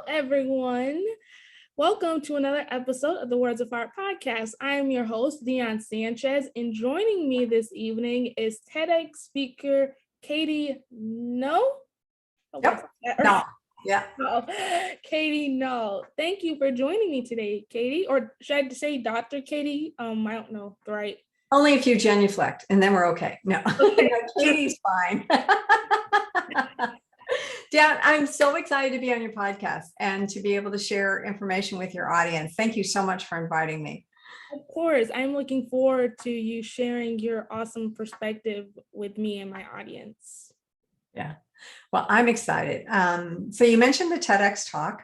everyone. Welcome to another episode of the Words of Heart podcast. I am your host, Dion Sanchez, and joining me this evening is TEDx speaker Katie No. Yep. No. Yeah. No. Katie No. Thank you for joining me today, Katie. Or should I say Dr. Katie? I don't know, right? Only if you genuflect, and then we're okay. No, Okay. No, Katie's fine. Dan, I'm so excited to be on your podcast and to be able to share information with your audience. Thank you so much for inviting me. Of course, I'm looking forward to you sharing your awesome perspective with me and my audience. Yeah, well, I'm excited. So you mentioned the TEDx talk.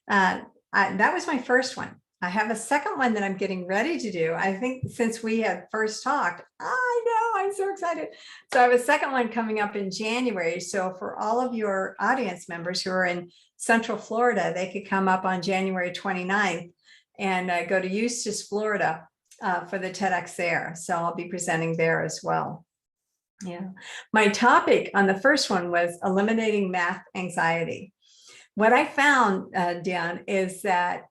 That was my first one. I have a second one that I'm getting ready to do. I think since we had first talked, I know, I'm so excited. So I have a second one coming up in January. So for all of your audience members who are in Central Florida, they could come up on January 29th and go to Eustis, Florida for the TEDx there. So I'll be presenting there as well. Yeah. My topic on the first one was eliminating math anxiety. What I found, Dan, is that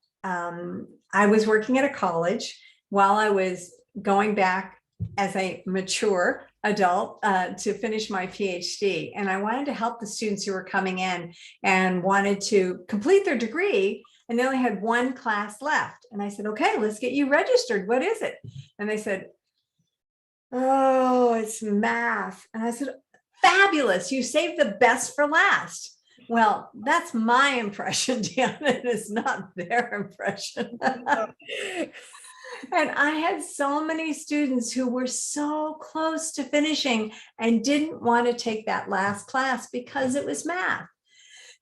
I was working at a college while I was going back as a mature adult to finish my PhD. And I wanted to help the students who were coming in and wanted to complete their degree. And they only had one class left. And I said, okay, let's get you registered. What is it? And they said, oh, it's math. And I said, fabulous. You saved the best for last. Well, that's my impression, Deanna. It is not their impression. And I had so many students who were so close to finishing and didn't want to take that last class because it was math.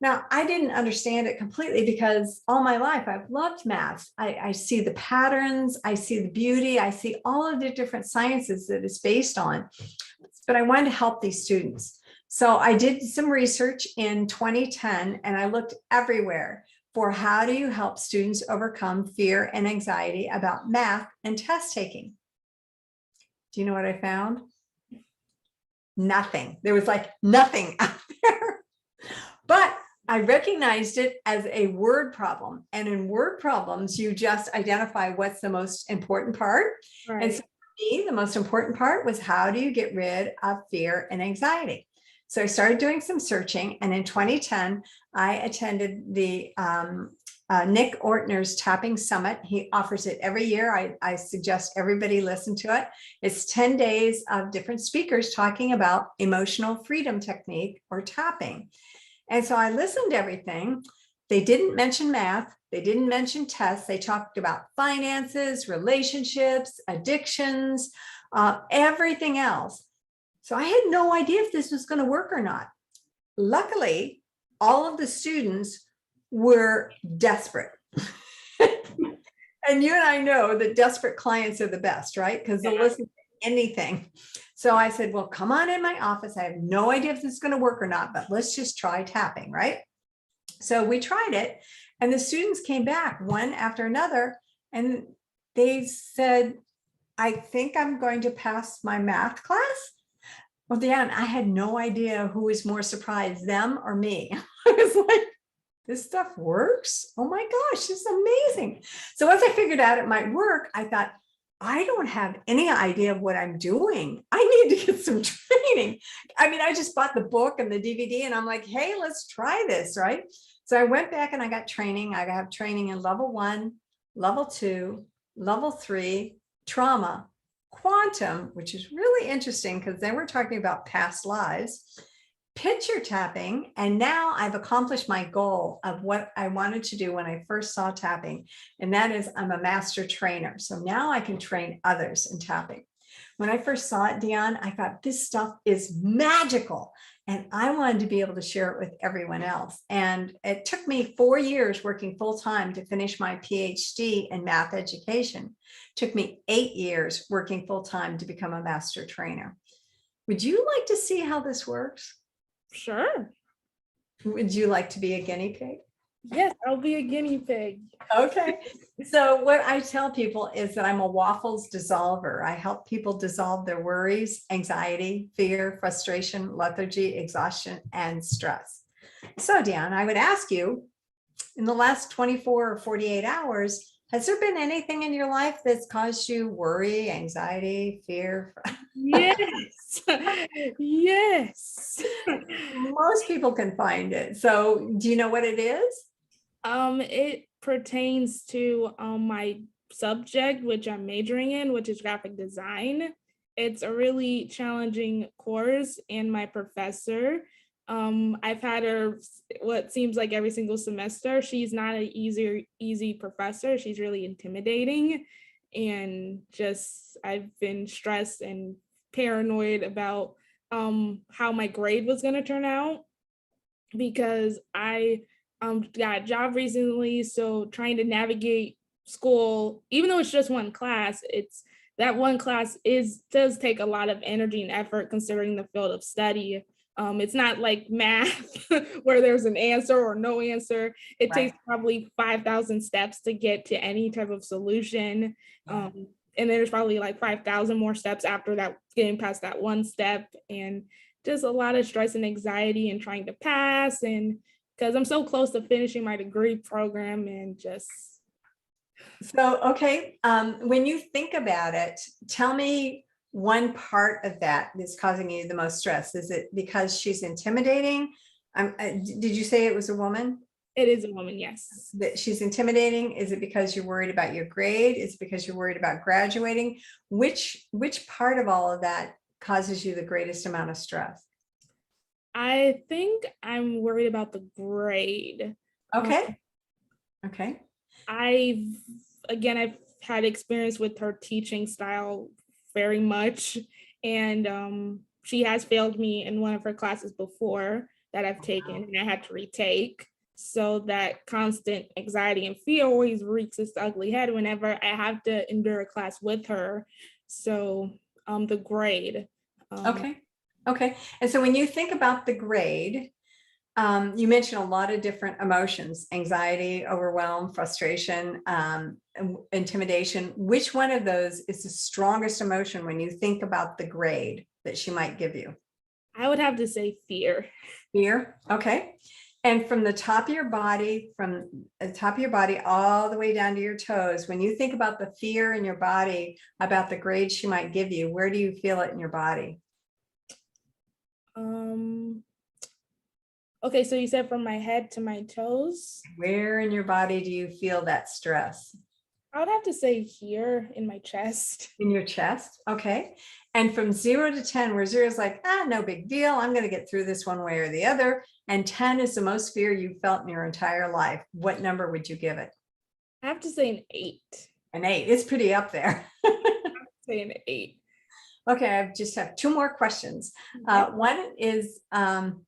Now, I didn't understand it completely because all my life I've loved math. I see the patterns, I see the beauty, I see all of the different sciences that it's based on, but I wanted to help these students. So I did some research in 2010 and I looked everywhere for how do you help students overcome fear and anxiety about math and test taking. Do you know what I found? Nothing. There was like nothing out there. But I recognized it as a word problem. And in word problems, you just identify what's the most important part. Right. And so for me, the most important part was how do you get rid of fear and anxiety? So I started doing some searching, and in 2010, I attended the Nick Ortner's Tapping Summit. He offers it every year. I suggest everybody listen to it. It's 10 days of different speakers talking about emotional freedom technique or tapping. And so I listened to everything. They didn't mention math. They didn't mention tests. They talked about finances, relationships, addictions, everything else. So I had no idea if this was going to work or not. Luckily, all of the students were desperate. And you and I know that desperate clients are the best, right? Because they'll listen to anything. So I said, well, come on in my office. I have no idea if this is going to work or not, but let's just try tapping, right? So we tried it, and the students came back one after another, and they said, I think I'm going to pass my math class. Well, Dan, I had no idea who was more surprised, them or me. I was like, this stuff works? Oh my gosh, this is amazing. So once I figured out it might work, I thought, I don't have any idea of what I'm doing. I need to get some training. I mean, I just bought the book and the DVD and I'm like, hey, let's try this, right? So I went back and I got training. I have training in level 1, level 2, level 3, trauma, quantum, which is really interesting because then we're talking about past lives, picture tapping, and now I've accomplished my goal of what I wanted to do when I first saw tapping, and that is I'm a master trainer. So now I can train others in tapping. When I first saw it, Dion, I thought this stuff is magical, and I wanted to be able to share it with everyone else. And it took me 4 years working full-time to finish my PhD in math education. It took me 8 years working full-time to become a master trainer. Would you like to see how this works? Sure. Would you like to be a guinea pig? Yes, I'll be a guinea pig. Okay. So what I tell people is that I'm a waffles dissolver. I help people dissolve their worries, anxiety, fear, frustration, lethargy, exhaustion, and stress. So Dan, I would ask you, in the last 24 or 48 hours, has there been anything in your life that's caused you worry, anxiety, fear? Yes. Yes. Most people can find it. So do you know what it is? It pertains to my subject, which I'm majoring in, which is graphic design. It's a really challenging course, and my professor, I've had her what seems like every single semester. She's not an easy professor. She's really intimidating, and just I've been stressed and paranoid about how my grade was going to turn out, because I got a job recently, so trying to navigate school, even though it's just one class, it's that one class does take a lot of energy and effort considering the field of study. It's not like math where there's an answer or no answer. It Right. takes probably 5,000 steps to get to any type of solution. Yeah. And there's probably like 5,000 more steps after that, getting past that one step. And just a lot of stress and anxiety and trying to pass, and because I'm so close to finishing my degree program, and just So, okay, when you think about it, tell me one part of that that's causing you the most stress. Is it because she's intimidating? Did you say it was a woman it is a woman, yes. that she's intimidating? Is it because you're worried about your grade? Is it because you're worried about graduating? Which part of all of that causes you the greatest amount of stress? I think I'm worried about the grade. Okay. Okay. I've I've had experience with her teaching style very much, and she has failed me in one of her classes before that I've taken, and I had to retake. So that constant anxiety and fear always wreaks its ugly head whenever I have to endure a class with her. So the grade. Okay. Okay. And so when you think about the grade, you mentioned a lot of different emotions: anxiety, overwhelm, frustration, intimidation. Which one of those is the strongest emotion when you think about the grade that she might give you? I would have to say fear. Fear. Okay. And from the top of your body, all the way down to your toes, when you think about the fear in your body about the grade she might give you, where do you feel it in your body? Okay, so you said from my head to my toes. Where in your body do you feel that stress? I would have to say here in my chest. In your chest. Okay. And from 0 to 10, where 0 is like, no big deal, I'm going to get through this one way or the other, and 10 is the most fear you've felt in your entire life, what number would you give it? I have to say an 8. An 8. It's pretty up there. Say an 8. Okay, I just have 2 more questions. Okay. One is, I'm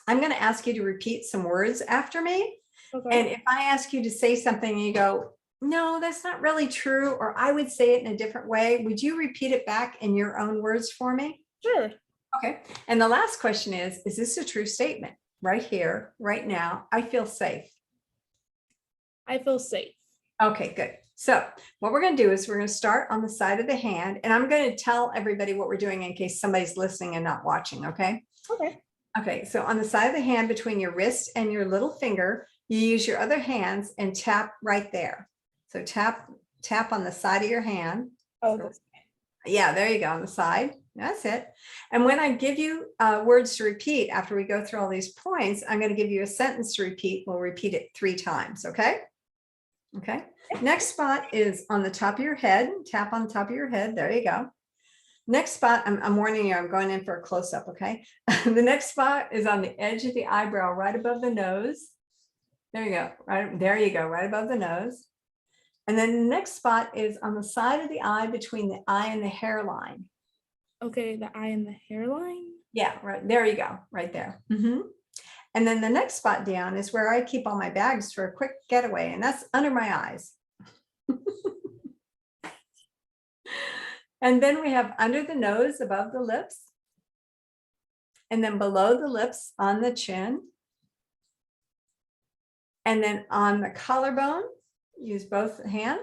going to ask you to repeat some words after me. Okay. And if I ask you to say something and you go, no, that's not really true, or I would say it in a different way, would you repeat it back in your own words for me? Sure. Okay. And the last question is this a true statement? Right here, right now, I feel safe. I feel safe. Okay, good. So what we're going to do is we're going to start on the side of the hand, and I'm going to tell everybody what we're doing in case somebody's listening and not watching. Okay. Okay. Okay. So on the side of the hand between your wrist and your little finger, you use your other hands and tap right there. So tap on the side of your hand. Oh, Yeah, there you go, on the side. That's it. And when I give you words to repeat after we go through all these points, I'm going to give you a sentence to repeat. We'll repeat it 3 times. Okay. Okay. Next spot is on the top of your head. Tap on the top of your head. There you go. Next spot, I'm warning you, I'm going in for a close-up. Okay. The next spot is on the edge of the eyebrow, right above the nose. There you go. Right there you go, right above the nose. And then the next spot is on the side of the eye between the eye and the hairline. okay. The eye and the hairline. Yeah, right. There you go. Right there. Mm-hmm. And then the next spot down is where I keep all my bags for a quick getaway. And that's under my eyes. And then we have under the nose, above the lips. And then below the lips on the chin. And then on the collarbone, use both hands.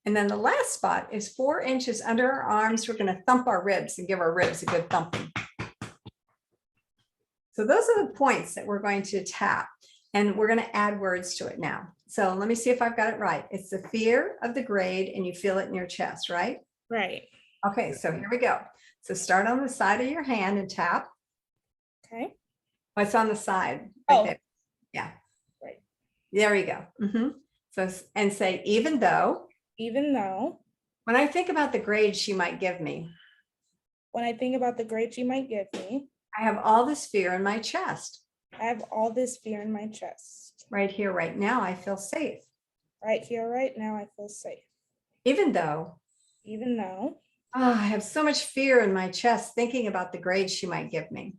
And then the last spot is 4 inches under our arms. We're going to thump our ribs and give our ribs a good thumping. So those are the points that we're going to tap. And we're going to add words to it now. So let me see if I've got it right. It's the fear of the grade and you feel it in your chest, right? Right. Okay, so here we go. So start on the side of your hand and tap. Okay. What's on the side? Right Oh, there. Yeah. right. There you go. So, and say, even though, Even though, when I think about the grade she might give me, when I think about the grade you might give me, I have all this fear in my chest. I have all this fear in my chest. Right here, right now, I feel safe. Right here, right now, I feel safe. Even though, Even though I have so much fear in my chest thinking about the grade she might give me.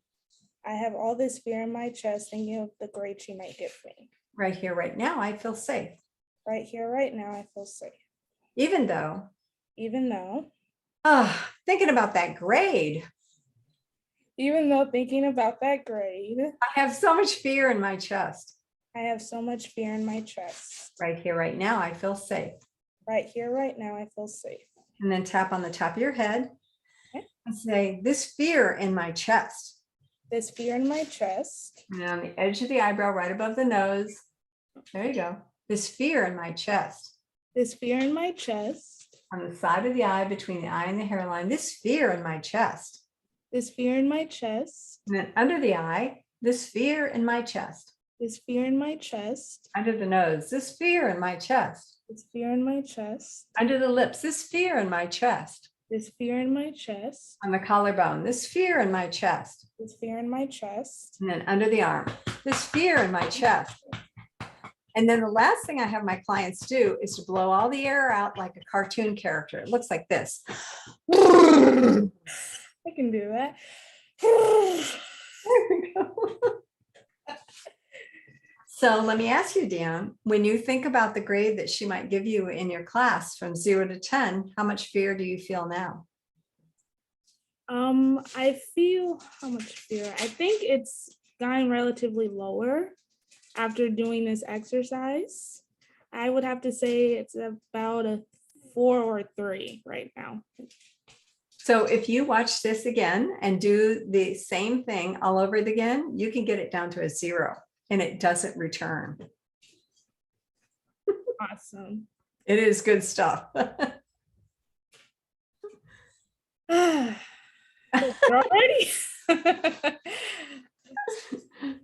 I have all this fear in my chest thinking of the grade she might give me. Right here, right now, I feel safe. Right here, right now, I feel safe. Even though, Even though, thinking about that grade, even though thinking about that grade, I have so much fear in my chest. I have so much fear in my chest. Right here, right now, I feel safe. Right here, right now, I feel safe. And then tap on the top of your head Okay. and say, this fear in my chest. This fear in my chest. And on the edge of the eyebrow, right above the nose. There you go. This fear in my chest. This fear in my chest. On the side of the eye, between the eye and the hairline, this fear in my chest. This fear in my chest. And then under the eye, this fear in my chest. This fear in my chest. Under the nose, this fear in my chest. This fear in my chest. Under the lips, this fear in my chest. This fear in my chest. On the collarbone, this fear in my chest. This fear in my chest. And then under the arm, this fear in my chest. And then the last thing I have my clients do is to blow all the air out like a cartoon character. It looks like this. I can do that. There we go. So let me ask you, Dan, when you think about the grade that she might give you in your class from 0 to 10, how much fear do you feel now? I feel how much fear? I think it's gotten relatively lower after doing this exercise. I would have to say it's about a 4 or 3 right now. So if you watch this again and do the same thing all over again, you can get it down to a 0 and it doesn't return. Awesome. It is good stuff. Already?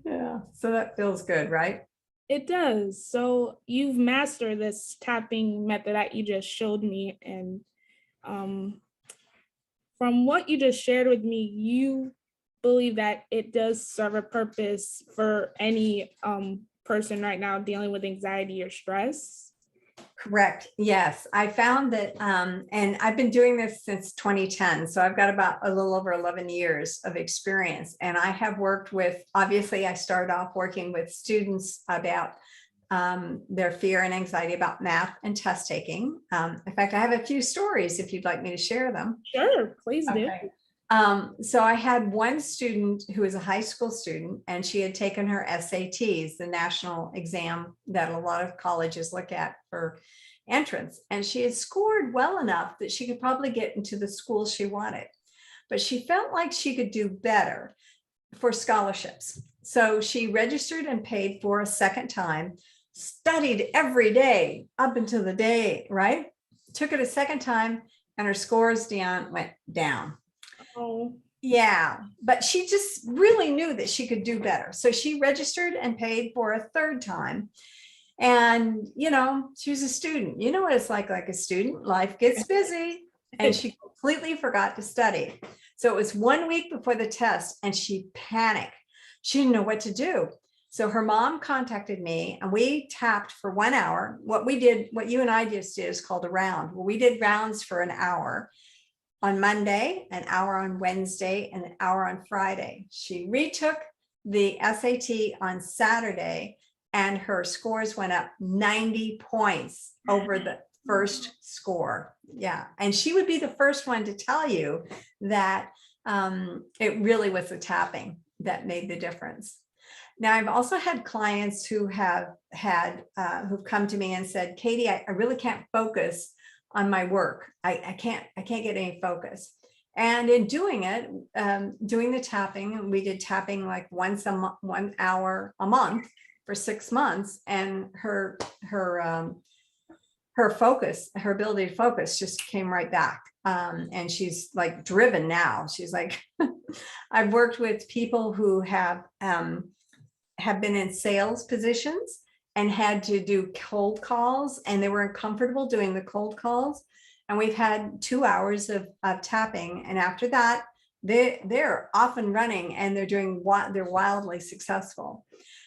Yeah, so that feels good, right? It does. So you've mastered this tapping method that you just showed me. And from what you just shared with me, you believe that it does serve a purpose for any person right now dealing with anxiety or stress. Correct. Yes. I found that, and I've been doing this since 2010. So I've got about a little over 11 years of experience. And I have worked with, obviously, I started off working with students about their fear and anxiety about math and test taking. In fact, I have a few stories if you'd like me to share them. Sure, please do. Okay. So I had one student who was a high school student, and she had taken her SATs, the national exam that a lot of colleges look at for entrance. And she had scored well enough that she could probably get into the school she wanted, but she felt like she could do better for scholarships. So she registered and paid for a second time, studied every day up until the day, right? Took it a second time and her scores went down. Oh, yeah, but she just really knew that she could do better. So she registered and paid for a third time. And, you know, she was a student. You know what it's like a student, life gets busy, and she completely forgot to study. So it was 1 week before the test and she panicked. She didn't know what to do. So her mom contacted me and we tapped for 1 hour. What we did, what you and I just did is called a round. Well, we did rounds for an hour. On Monday, an hour on Wednesday, and an hour on Friday. She retook the SAT on Saturday and her scores went up 90 points over the first score. Yeah, and she would be the first one to tell you that it really was the tapping that made the difference. Now, I've also had clients who have had, who've come to me and said, Katie, I really can't focus on my work. I can't get any focus. And in doing it, doing the tapping, we did tapping like 1 hour a month. for 6 months, and her focus, her ability to focus just came right back. And she's like driven now. She's like, I've worked with people who have been in sales positions and had to do cold calls, and they were uncomfortable doing the cold calls. And we've had 2 hours of tapping. And after that, they're off and running, and they're wildly successful.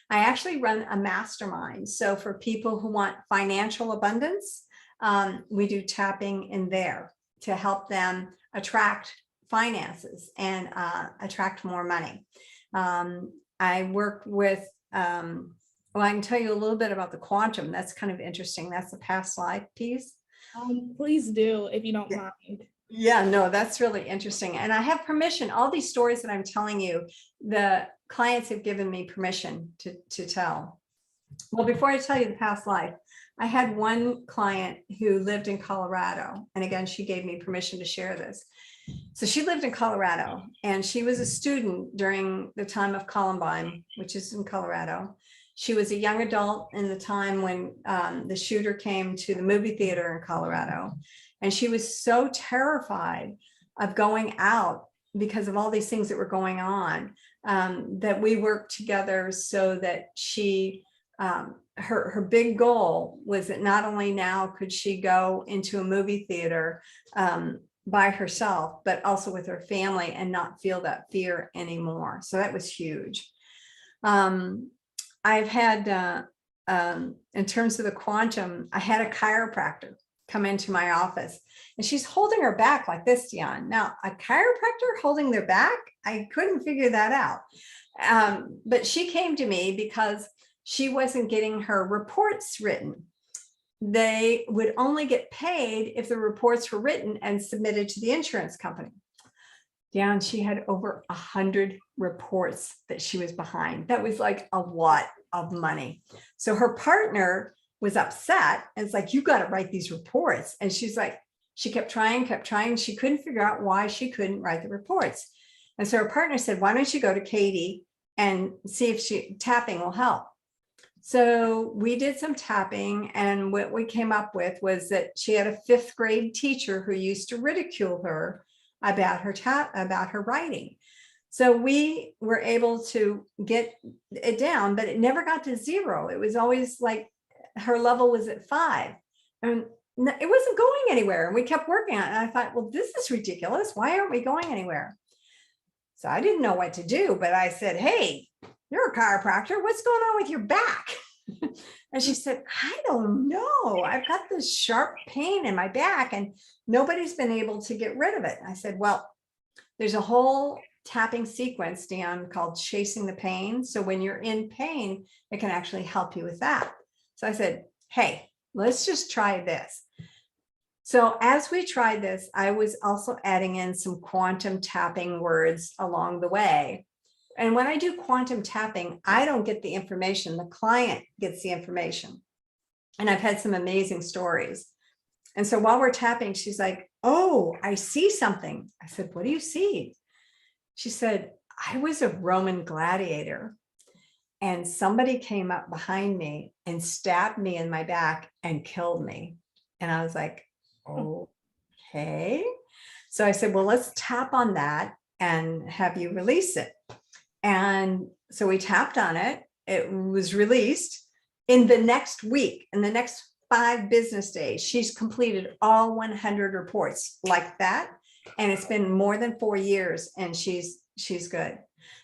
I actually run a mastermind. So for people who want financial abundance, we do tapping in there to help them attract finances and attract more money. I work with, well, I can tell you a little bit about the quantum. That's kind of interesting. That's the past life piece. Please do, if you don't mind. Yeah, no, that's really interesting. And I have permission. All these stories that I'm telling you, the clients have given me permission to tell. Well, before I tell you the past life, I had one client who lived in Colorado. And again, she gave me permission to share this. So she lived in Colorado, and she was a student during the time of Columbine, which is in Colorado. She was a young adult in the time when the shooter came to the movie theater in Colorado. And she was so terrified of going out because of all these things that were going on, that we worked together so that she, her big goal was that not only now could she go into a movie theater by herself, but also with her family and not feel that fear anymore. So that was huge. I've had, in terms of the quantum, I had a chiropractor come into my office, and she's holding her back like this, Dion. Now, a chiropractor holding their back, I couldn't figure that out. But she came to me because she wasn't getting her reports written. They would only get paid if the reports were written and submitted to the insurance company. Dion, she had over 100 reports that she was behind. That was like a lot of money. So her partner was upset and it's like, you got to write these reports. And she's like, she kept trying. She couldn't figure out why she couldn't write the reports. And so her partner said, why don't you go to Katie and see if tapping will help? So we did some tapping, and what we came up with was that she had a 5th grade teacher who used to ridicule her about her writing. So we were able to get it down, but it never got to 0. It was always like her level was at 5, and it wasn't going anywhere. And we kept working on it. And I thought, well, this is ridiculous. Why aren't we going anywhere? So I didn't know what to do, but I said, hey, you're a chiropractor. What's going on with your back? And she said, I don't know. I've got this sharp pain in my back and nobody's been able to get rid of it. I said, well, there's a whole tapping sequence, Dion, called chasing the pain. So when you're in pain, it can actually help you with that. So I said, hey, let's just try this. So as we tried this, I was also adding in some quantum tapping words along the way. And when I do quantum tapping, I don't get the information. The client gets the information. And I've had some amazing stories. And so while we're tapping, she's like, oh, I see something. I said, what do you see? She said, I was a Roman gladiator, and somebody came up behind me and stabbed me in my back and killed me. And I was like, okay. So I said, well, let's tap on that and have you release it. And so we tapped on it. It was released. In the next week, in the next 5 business days, she's completed all 100 reports like that. And it's been more than 4 years, and she's good.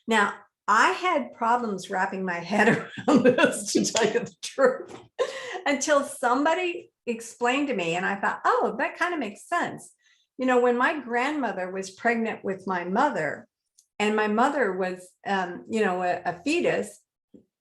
Now, I had problems wrapping my head around this, to tell you the truth, until somebody explained to me, and I thought, oh, that kind of makes sense. You know, when my grandmother was pregnant with my mother, and my mother was, a fetus,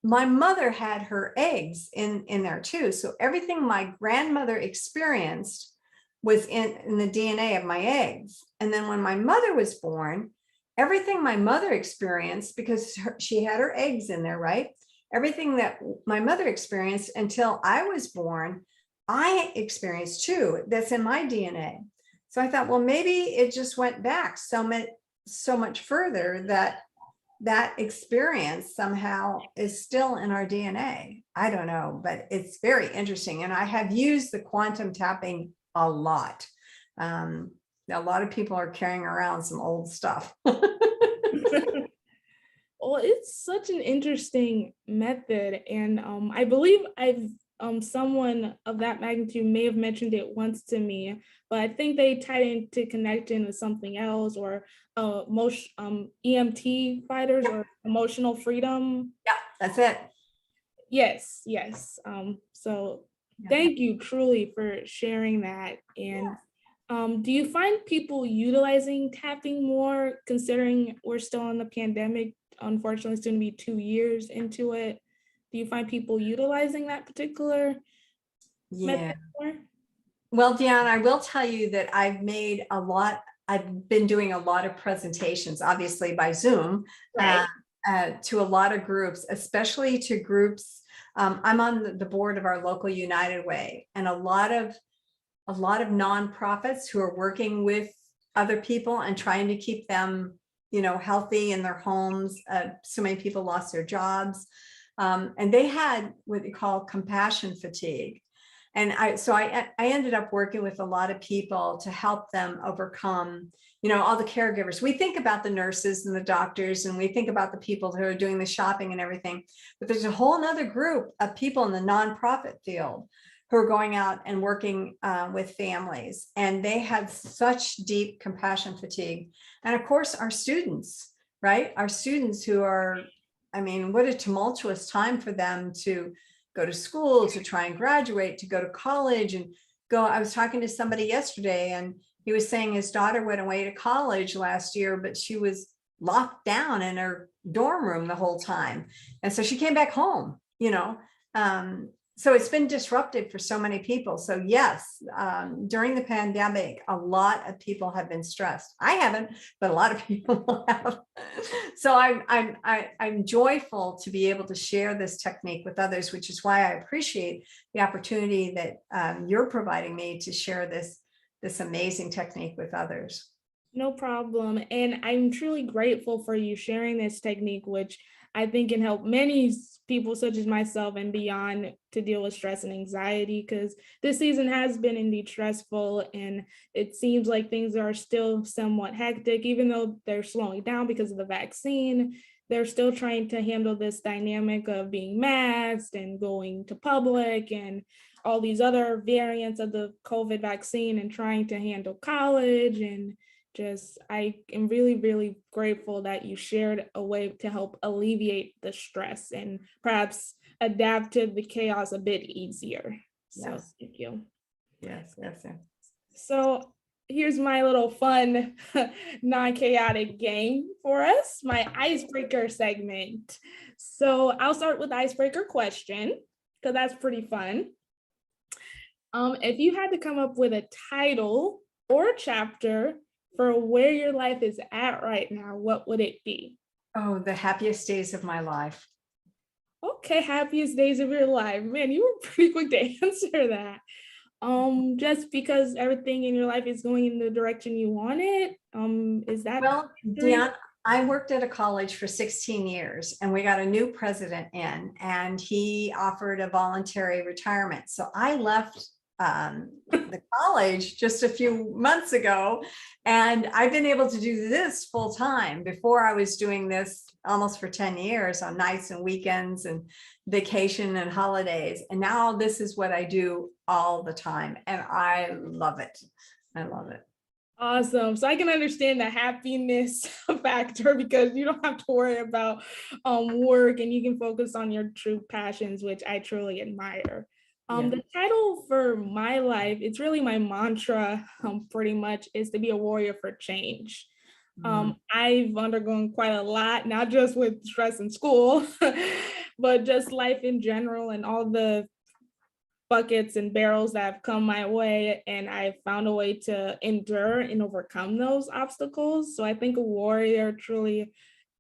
my mother had her eggs in there too. So everything my grandmother experienced was in the DNA of my eggs. And then when my mother was born, everything my mother experienced, because she had her eggs in there, right? Everything that my mother experienced until I was born, I experienced too. That's in my DNA. So I thought, well, maybe it just went back so much further that that experience somehow is still in our DNA. I don't know, but it's very interesting. And I have used the quantum tapping a lot. A lot of people are carrying around some old stuff. Well, it's such an interesting method, and I believe I've someone of that magnitude may have mentioned it once to me, but I think they tied into connecting with something else, or most EMT fighters, or emotional freedom. Yeah, that's it. Yes, yes. So Yeah. thank you truly for sharing that. And do you find people utilizing tapping more, considering we're still in the pandemic? Unfortunately, it's going to be 2 years into it. Do you find people utilizing that particular Yeah. method more? Well, Deanna, I will tell you that I've been doing a lot of presentations, obviously by Zoom, Right. to a lot of groups, especially to groups. I'm on the board of our local United Way, and a lot of nonprofits who are working with other people and trying to keep them, healthy in their homes. So many people lost their jobs, and they had what they call compassion fatigue. And I ended up working with a lot of people to help them overcome, all the caregivers. We think about the nurses and the doctors, and we think about the people who are doing the shopping and everything, but there's a whole nother group of people in the nonprofit field who are going out and working with families, and they had such deep compassion fatigue. And of course, our students, right? Our students who are, I mean, what a tumultuous time for them to go to school, to try and graduate, to go to college and go. I was talking to somebody yesterday, and he was saying his daughter went away to college last year, but she was locked down in her dorm room the whole time. And so she came back home, so it's been disruptive for so many people. So yes, during the pandemic, a lot of people have been stressed. I haven't, but a lot of people have. So I'm joyful to be able to share this technique with others, which is why I appreciate the opportunity that you're providing me to share this amazing technique with others. No problem. And I'm truly grateful for you sharing this technique, which I think can help many people, such as myself and beyond, to deal with stress and anxiety, because this season has been indeed stressful, and it seems like things are still somewhat hectic, even though they're slowing down because of the vaccine. They're still trying to handle this dynamic of being masked and going to public and all these other variants of the COVID vaccine, and trying to handle college. And I am really, really grateful that you shared a way to help alleviate the stress and perhaps adapt to the chaos a bit easier. So Yes. thank you. Yes, yes, yes. So here's my little fun, non-chaotic game for us, my icebreaker segment. So I'll start with the icebreaker question, because that's pretty fun. If you had to come up with a title or a chapter for where your life is at right now, what would it be? Oh, the happiest days of my life. Okay, happiest days of your life. Man, you were pretty quick to answer that. Just because everything in your life is going in the direction you want it. Is that Well, three? Dion, I worked at a college for 16 years, and we got a new president in, and he offered a voluntary retirement. So I left the college just a few months ago, and I've been able to do this full time. Before, I was doing this almost for 10 years on nights and weekends and vacation and holidays. And now this is what I do all the time, and I love it. I love it. Awesome. So I can understand the happiness factor, because you don't have to worry about work, and you can focus on your true passions, which I truly admire. Yeah. The title for my life, it's really my mantra, pretty much, is to be a warrior for change. Mm. I've undergone quite a lot, not just with stress in school, but just life in general, and all the buckets and barrels that have come my way, and I found a way to endure and overcome those obstacles. So I think a warrior truly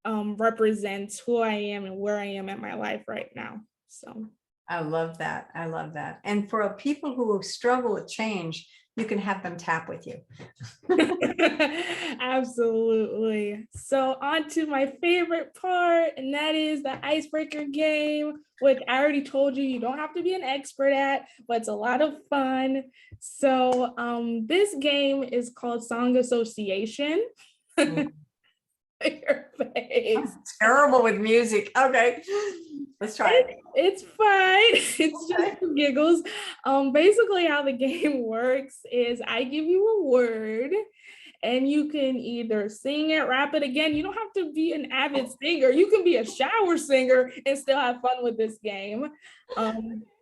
represents who I am and where I am at my life right now. So I love that. I love that. And for people who struggle with change, you can have them tap with you. Absolutely. So on to my favorite part, and that is the icebreaker game, which I already told you don't have to be an expert at, but it's a lot of fun. So this game is called Song Association. Your face. I'm terrible with music. Okay, let's try it. It's fine. It's just for giggles. Basically how the game works is I give you a word and you can either sing it, rap it. Again, you don't have to be an avid singer. You can be a shower singer and still have fun with this game.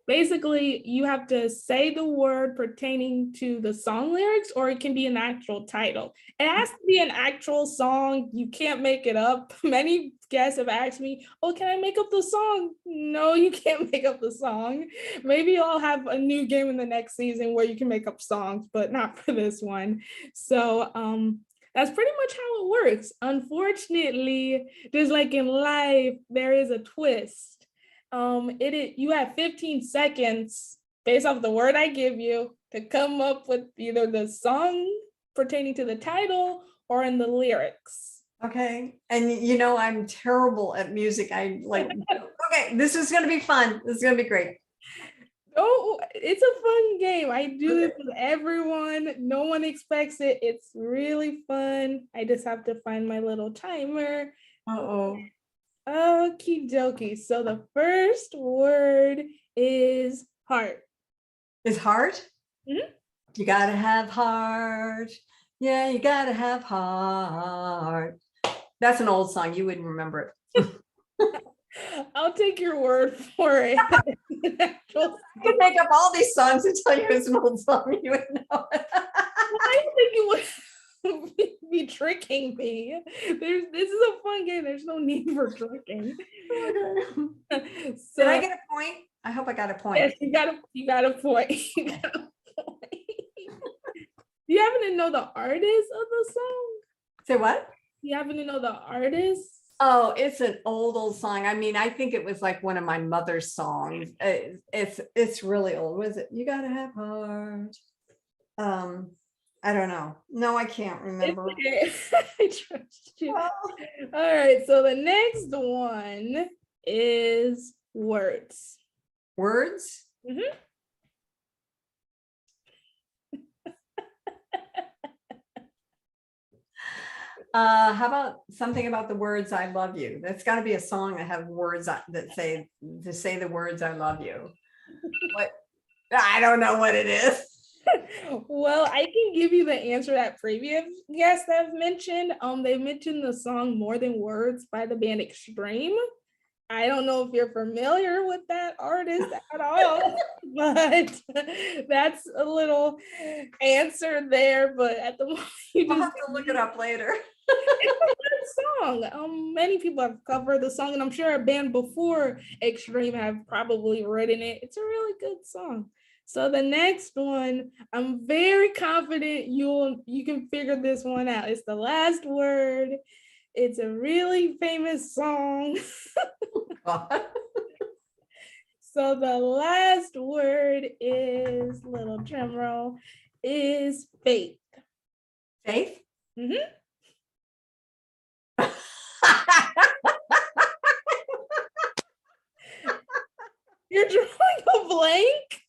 Basically, you have to say the word pertaining to the song lyrics, or it can be an actual title. It has to be an actual song. You can't make it up. Many guests have asked me, oh, can I make up the song? No, you can't make up the song. Maybe I'll have a new game in the next season where you can make up songs, but not for this one. So that's pretty much how it works. Unfortunately, just like in life, there is a twist. You have 15 seconds based off the word I give you to come up with either the song pertaining to the title or in the lyrics. Okay. And you know, I'm terrible at music. I like, okay, this is going to be fun. This is going to be great. Oh, it's a fun game. I do this with everyone. No one expects it. It's really fun. I just have to find my little timer. Uh-oh. Okie dokie. So the first word is heart. Is heart? Mm-hmm. You gotta have heart. Yeah, you gotta have heart. That's an old song. You wouldn't remember it. I'll take your word for it. I could make up all these songs and tell you it's an old song. You would know it. I think you would be tricking me. This is a fun game. There's no need for tricking. Okay. So, did I get a point? I hope I got a point. Yes, you got a point. You got a point. You happen to know the artist of the song? Say what? You happen to know the artist? Oh, it's an old song. I mean, I think it was like one of my mother's songs. It's really old. Was it? You gotta have heart. I don't know. No, I can't remember. Okay. I trust you. All right. So the next one is words. Words? Mm-hmm. How about something about the words "I love you"? That's got to be a song that have words that say the words "I love you." What? I don't know what it is. Well, I can give you the answer that previous guests have mentioned. They mentioned the song "More Than Words" by the band Extreme. I don't know if you're familiar with that artist at all, but that's a little answer there. But at the moment, I'll have to look it up later. It's a good song. Many people have covered the song, and I'm sure a band before Extreme have probably written it. It's a really good song. So the next one, I'm very confident you can figure this one out. It's the last word. It's a really famous song. So the last word is, little drum roll, is faith. Faith? Mm-hmm. You're drawing a blank?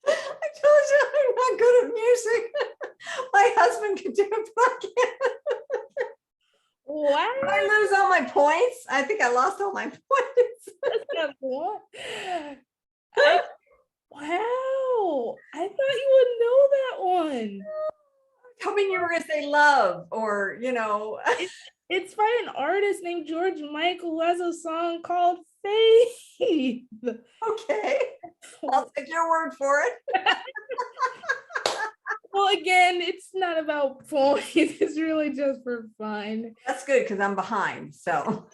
I told you I'm not good at music. My husband can do it, but I can't. Wow. Did I lose all my points? I think I lost all my points. Wow. I thought you would know that one. Hoping you were going to say love or, It's by an artist named George Michael who has a song called Faith. Okay. I'll take your word for it. Well, again, it's not about points. It's really just for fun. That's good because I'm behind. So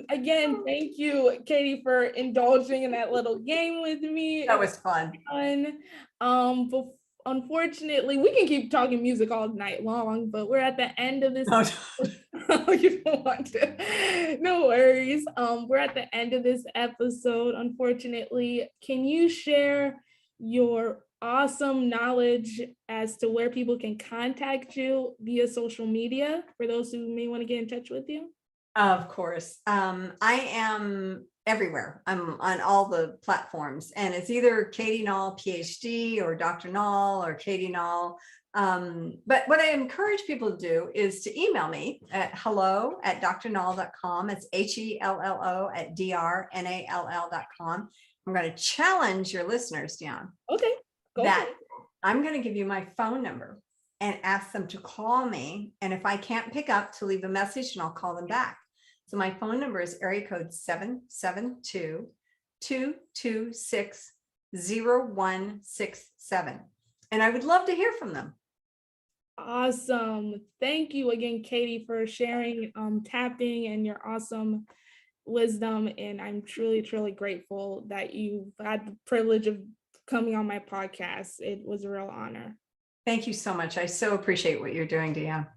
again, thank you, Katie, for indulging in that little game with me. That was fun. But unfortunately, we can keep talking music all night long, but we're at the end of this You don't want to. No worries. We're at the end of this episode, unfortunately. Can you share your awesome knowledge as to where people can contact you via social media for those who may want to get in touch with you? Of course. I am everywhere. I'm on all the platforms, and it's either Katie Nall, PhD, or Dr. Nall, or Katie Nall. But what I encourage people to do is to email me at hello@drnall.com. It's HELLO@DRNALL.com. I'm going to challenge your listeners, Dion, Okay, go for that it. I'm going to give you my phone number and ask them to call me. And if I can't pick up, to leave a message, and I'll call them back. So my phone number is area code 772-226-0167. And I would love to hear from them. Awesome. Thank you again, Katie, for sharing tapping and your awesome wisdom. And I'm truly, truly grateful that you had the privilege of coming on my podcast. It was a real honor. Thank you so much. I so appreciate what you're doing, Deanne.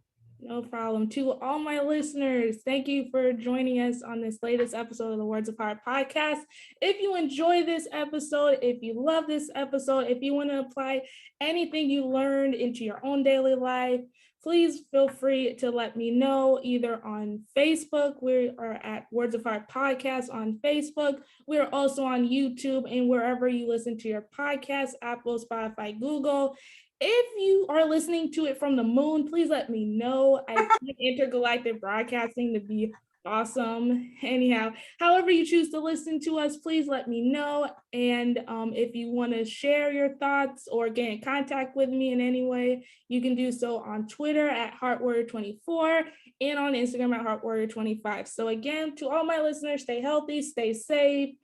No problem. To all my listeners, thank you for joining us on this latest episode of the Words of Heart podcast. If you enjoy this episode, if you love this episode, if you want to apply anything you learned into your own daily life, please feel free to let me know either on Facebook. We are at Words of Heart Podcast on Facebook. We're also on YouTube and wherever you listen to your podcast, Apple, Spotify, Google. If you are listening to it from the moon, please let me know. I think intergalactic broadcasting to be awesome. Anyhow, however you choose to listen to us, please let me know. And if you want to share your thoughts or get in contact with me in any way, you can do so on Twitter at HeartWarrior24 and on Instagram at HeartWarrior25. So again, to all my listeners, stay healthy, stay safe.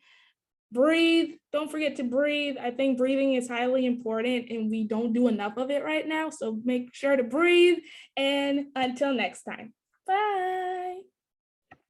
Breathe. Don't forget to breathe. I think breathing is highly important and we don't do enough of it right now. So make sure to breathe. And until next time, bye.